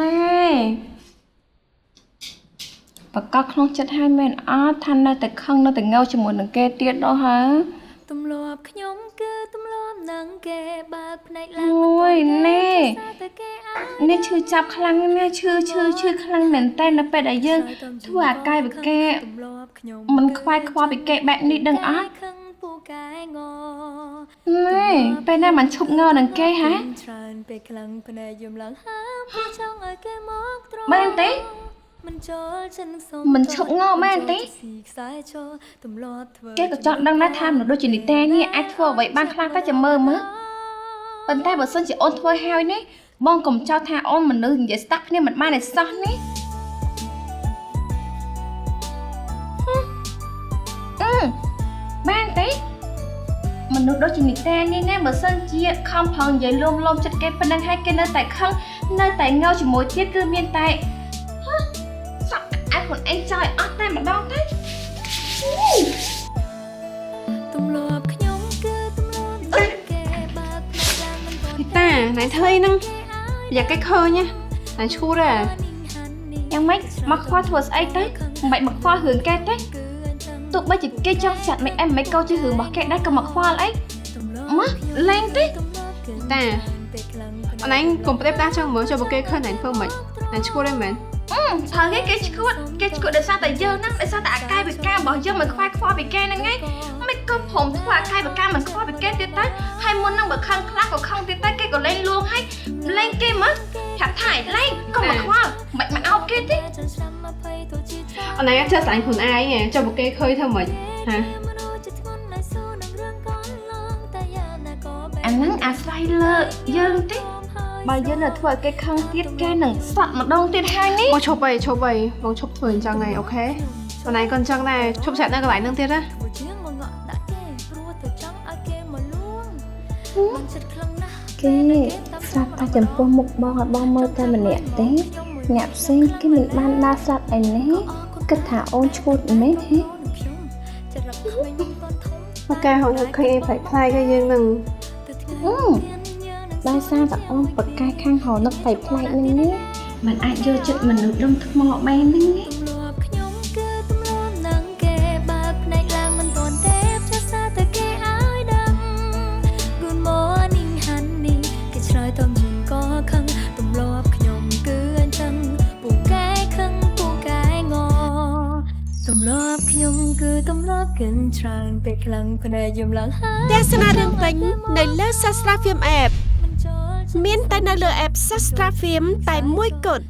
ណែបកកក្នុងចិត្តឲ្យមែនអត់ថានៅតែខឹងនៅតែងើជាមួយនឹងគេទៀតដល់ហើទម្លាប់ខ្ញុំគឺទម្លាប់នឹងគេបើកភ្នែកឡើងអូយណែនេះឈឺចាប់ខ្លាំងណាស់ឈឺខ្លាំងមែនតើនៅពេលដែលយើងធ្វើអាកាយវិការមិនខ្វាយខ្វល់ពីគេបែបនេះដឹងអត់ណែពេលណាមិនឈប់ងើនឹងគេហ៎ពេលខ្លាំងភ្នែកយំឡើងហើមចង់ឲ្យគេមកត្រង់មែនទេមិនឈប់ងើមែនទេគេក៏ចង់ដឹងដែរថាមនុស្សដូចជានីតានេះអាចធ្វើអ្វីបានខ្លះតែចាំមើលប៉ុន្តែបើសិនជាអូនធ្វើហើយនេះបងកុំចោទថាអូនមនុស្សនិយាយស្ដាប់គ្នាមិនបានឯសោះនេះបានទេមនុស្សដូចជានីតានេះណាបើសិនជាខំប្រឹងនិយាយលំចិត្តគេប៉ុណ្្នឹងហើយគេនៅតែខឹងនៅតែងើជាមួយទៀតគឺមានតែសក់អាចខ្លួនឯងចោលអត់តែម្ដងទេទម្លាប់ខ្ញុំគឺទម្លាប់គេបើកភ្នែកឡើងមិនទាន់ពីតាណៃធ្វើហ្នឹងយ៉ាគេឃើញណាឈួតហ៎យ៉ាងម៉េចមកខ្វល់ធ្វើស្អីទៅមិនបាច់មកខ្វល់រឿងគេទេទោះបីជាគេចង់ចាត់មិនអីមិនក៏ជារឿងរបស់គេដែរក៏មកខ្វល់អីមកលេងទេតាអណៃកុំប្រេបតាចង់មើលចូលបើគេឃើញណៃធ្វើមិនណៃឈួតទេមែនហើយគេឈួតដោយសារតែយើងហ្នឹងដោយសារតែអាកាយវិការរបស់យើងមិនខ្វាយខ្វល់ពីគេហ្នឹងឯងមិនក៏ព្រមធ្វើអាកាយវិការមិនខ្វល់ពីគេទៀតទៅហើយមុនហ្នឹងបើខឹងខ្លះក៏ខឹងទៀតទៅគេក៏លេងលួងហើយលេងគេមកប្រាប់ថាលេងក៏មកខ្វល់មិនអោបគេទេអណៃអត់ចេះស្អាតខ្លួនឯងចូលបើគេឃើញធ្វើមិនហាអាហ្នឹងអាស្រ័យលើយើងទេបើយើងនៅធ្វើឲ្យគេខឹងទៀតគេនឹងសក់ម្ដងទៀតហើយនេះបងឈប់អីបងឈប់ធ្វើអញ្ចឹងហើយអូខេអណៃក៏អញ្ចឹងដែរឈប់ស្រាក់នៅកន្លែងហ្នឹងទៀតណាគេស្រាប់តែចំពោះមុខបងឲ្យបងមើលតែម្នាក់ទេអ្នកផ្សេងគេមិនបានដើរស្រាប់ឯនេះគិតថាអូនឈួតមែនទេអូខេហៅឃើញឯងផ្លែផ្លែគេយើងនឹងដោយសារតែអូនបកកែខាងហៅនឹកផ្លែផ្លែនេះនេះมันអាចយកចិត្តមនុស្សដុំថ្មបែបនេះខ្ញុំគឺទម្លាប់កិនច្រើនពេលខ្លាំងភ្នែកយំឡើងហើយទស្សនារឿងពេញនៅលើ Sastra Film App មានតែនៅលើ App Sastra Film តែមួយគត់